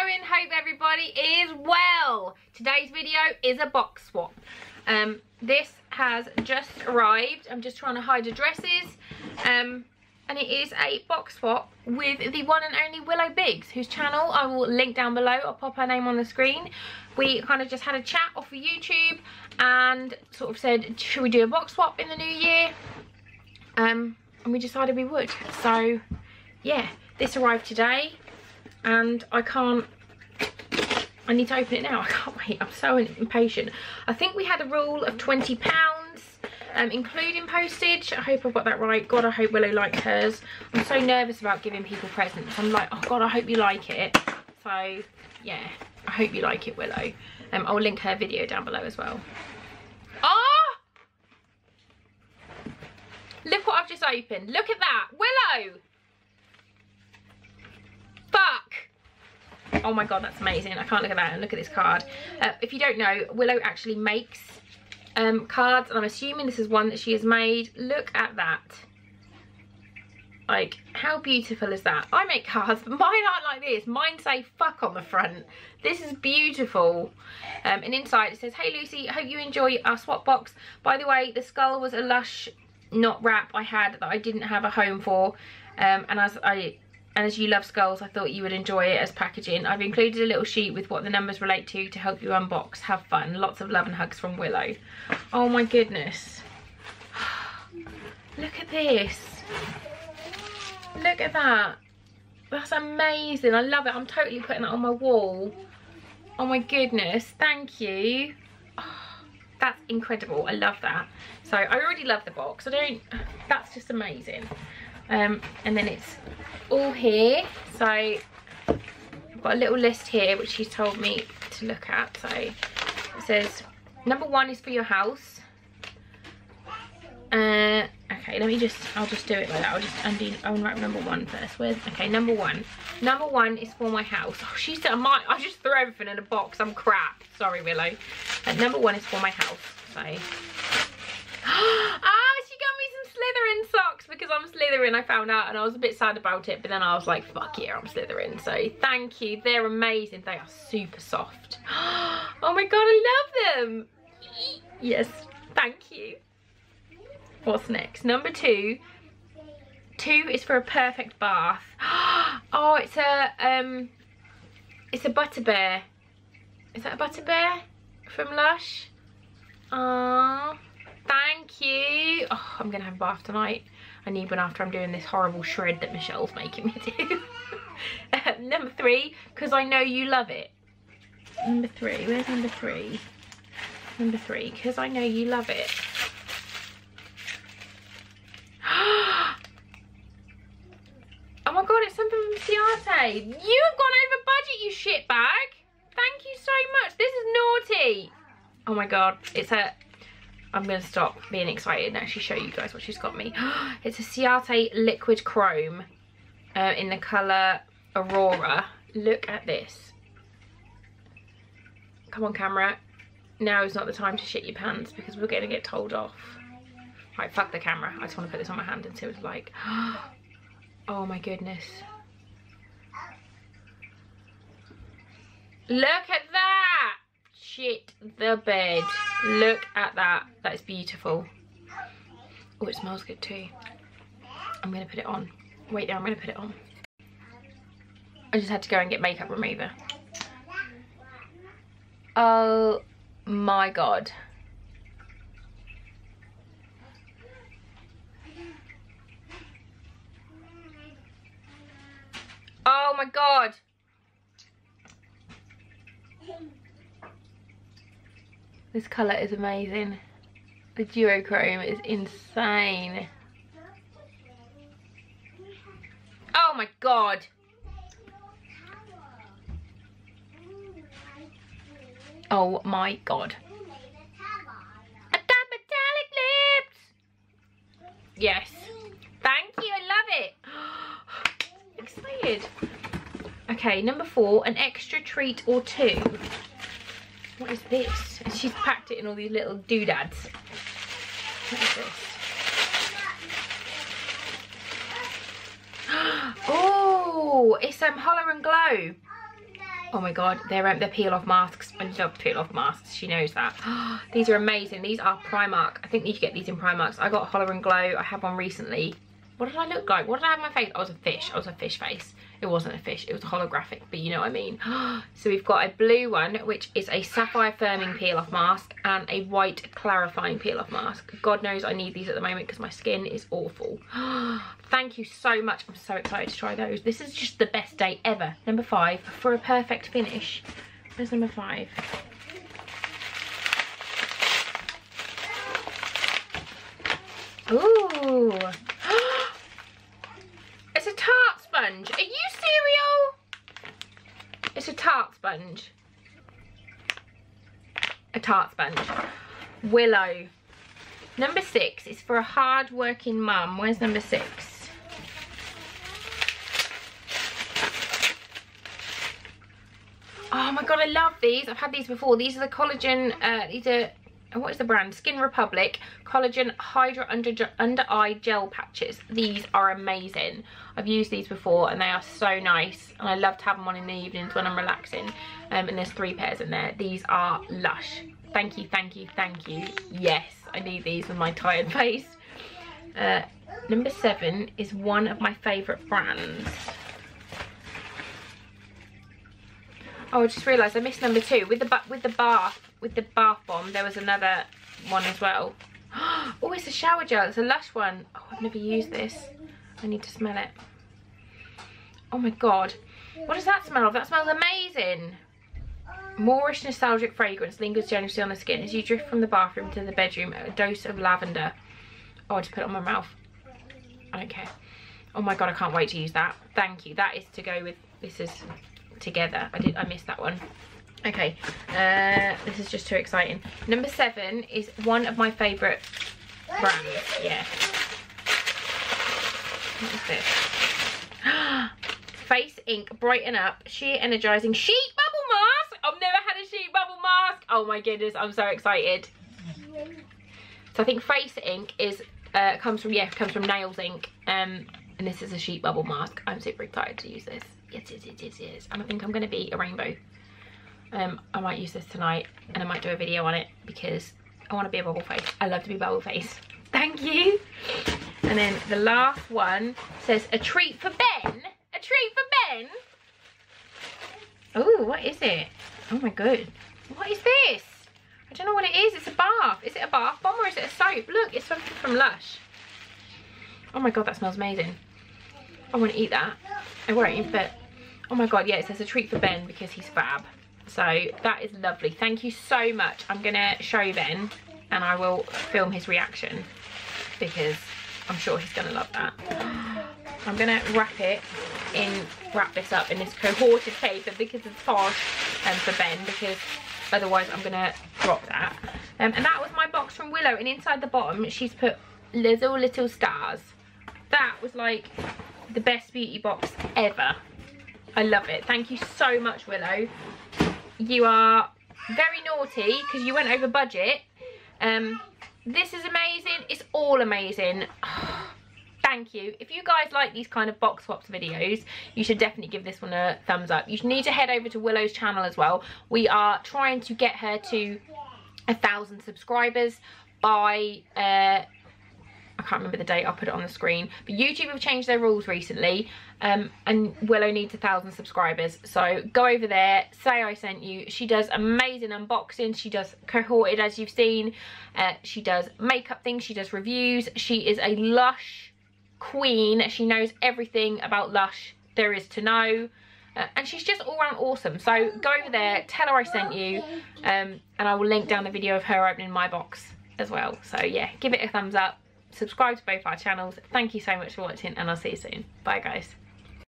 going? Hope everybody is well. Today's video is a box swap. This has just arrived. I'm just trying to hide the dresses. And it is a box swap with the one and only Willow Biggs, whose channel I will link down below. I'll pop her name on the screen. We kind of just had a chat off of YouTube and sort of said, should we do a box swap in the new year? And we decided we would. So yeah, this arrived today and I need to open it now. I can't wait. I'm so impatient. I think we had a rule of £20, including postage. I hope I've got that right. God, I hope Willow liked hers. I'm so nervous about giving people presents. I'm like, oh God, I hope you like it. So yeah, I hope you like it, Willow. I'll link her video down below as well. Oh! Look what I've just opened. Look at that. Willow! Fuck! Oh my God, that's amazing. I can't look at that and look at this card. If you don't know, Willow actually makes cards, and I'm assuming this is one that she has made. Look at that. Like, how beautiful is that? I make cards, but mine aren't like this. Mine say fuck on the front. This is beautiful. And inside it says, hey Lucy, hope you enjoy our swap box. By the way, the skull was a Lush knot wrap I had that I didn't have a home for. And as you love skulls, I thought you would enjoy it as packaging. I've included a little sheet with what the numbers relate to help you unbox. Have fun. Lots of love and hugs from Willow. Oh my goodness. Look at this. Look at that. That's amazing. I love it. I'm totally putting that on my wall. Oh my goodness. Thank you. Oh, that's incredible. I love that. So I already love the box. That's just amazing. And then it's all here. So I've got a little list here which she's told me to look at. So it says number 1 is for your house. Okay, I'll just do it like that. I'll write number 1 first. Okay, number 1. Number 1 is for my house. Oh, she said I just threw everything in a box. I'm crap. Sorry, Willow. Number 1 is for my house. So she got me some Slytherin socks because I'm Slytherin, I found out, and I was a bit sad about it, but then I was like, fuck yeah, I'm Slytherin. So thank you. They're amazing. They are super soft. Oh my God, I love them. Yes, thank you. What's next? Number 2. 2 is for a perfect bath. Oh, it's a butter bear. Is that a butter bear from Lush? Oh, thank you. Oh, I'm gonna have a bath tonight. I need one after I'm doing this horrible shred that Michelle's making me do. Number 3, because I know you love it. Number 3, where's number 3? Number 3, because I know you love it. Oh my God, it's something from Ciate. You've gone over budget, you shitbag. Thank you so much. This is naughty. Oh my God, I'm gonna stop being excited and actually show you guys what she's got me. It's a Ciate liquid chrome in the colour Aurora. Look at this. Come on, camera. Now is not the time to shit your pants because we're gonna get told off. Right, fuck the camera. I just want to put this on my hand and see what it's like. Oh my goodness. Look at that! Shit the bed. Look at that. That is beautiful. Oh, it smells good too. I'm going to put it on. Wait there, I'm going to put it on. I just had to go and get makeup remover. Oh my God. Oh my God. This colour is amazing. The duochrome is insane. Oh my God. Oh my God. I got metallic lips. Yes. Thank you, I love it. Excited. Okay, number 4, an extra treat or 2. What is this? She's packed it in all these little doodads. What is this? Oh, it's Hollow and Glow. Oh my god, they're peel off masks. I love peel off masks, she knows that. These are amazing. These are Primark. I think you get these in Primarks. I got Hollow and Glow. I had one recently. What did I look like? What did I have on my face? I was a fish. I was a fish face. It wasn't a fish, it was holographic, but you know what I mean. So we've got a blue one, which is a sapphire firming peel off mask, and a white clarifying peel off mask. God knows I need these at the moment because my skin is awful. Thank you so much. I'm so excited to try those. This is just the best day ever. Number 5 for a perfect finish. Where's number 5? Ooh. It's a tart sponge. Are you cereal? It's a tart sponge. A tart sponge. Willow. Number 6 is for a hard-working mum. Where's number 6? Oh my god, I love these. I've had these before. These are the collagen, these are, what is the brand? Skin Republic Collagen Hydra Under Eye Gel Patches. These are amazing. I've used these before and they are so nice. And I love to have them on in the evenings when I'm relaxing. And there's 3 pairs in there. These are lush. Thank you, thank you, thank you. Yes, I need these with my tired face. Number 7 is one of my favourite brands. Oh, I just realised I missed number 2. With the bath bomb, there was another one as well. Oh, it's a shower gel. It's a Lush one. Oh, I've never used this. I need to smell it. Oh my god. What does that smell of? That smells amazing. Moorish nostalgic fragrance lingers generously on the skin as you drift from the bathroom to the bedroom. A dose of lavender. Oh, I just put it on my mouth. I don't care. Oh my god, I can't wait to use that. Thank you. That is to go with, this is together. I missed that one. Okay, this is just too exciting. Number 7 is one of my favourite brands. Yeah. What is this? Face Ink Brighten Up Sheer Energizing Sheet Bubble Mask. I've never had a sheet bubble mask. Oh my goodness, I'm so excited. So I think Face Ink is comes from Nails Ink. And this is a sheet bubble mask. I'm super excited to use this. Yes, yes, yes, yes, yes. And I think I'm going to be a rainbow. I might use this tonight and I might do a video on it because I want to be a bubble face. I love to be bubble face. Thank you. And then the last one says a treat for Ben. A treat for Ben. Oh, what is it? Oh my god. What is this? I don't know what it is. It's a bath. Is it a bath bomb or is it a soap? Look, it's something from Lush. Oh my god, that smells amazing. I want to eat that. I won't, but oh my god, yeah, it says a treat for Ben because he's fab. So that is lovely. Thank you so much. I'm gonna show Ben and I will film his reaction because I'm sure he's gonna love that. I'm gonna wrap this up in this cohorted paper because it's posh for Ben, because otherwise I'm gonna drop that. And that was my box from Willow, and inside the bottom she's put little stars. That was like the best beauty box ever. I love it. Thank you so much, Willow. You are very naughty because you went over budget. This is amazing. It's all amazing. Thank you. If you guys like these kind of box swaps videos, you should definitely give this one a thumbs up. You need to head over to Willow's channel as well. We are trying to get her to 1,000 subscribers by I can't remember the date, I'll put it on the screen. But YouTube have changed their rules recently, and Willow needs 1,000 subscribers. So go over there, say I sent you. She does amazing unboxings. She does cohorted, as you've seen. She does makeup things. She does reviews. She is a Lush queen. She knows everything about Lush there is to know. And she's just all around awesome. So go over there, tell her I sent you, and I will link down the video of her opening my box as well. So yeah, give it a thumbs up. Subscribe to both our channels. Thank you so much for watching and I'll see you soon. Bye guys.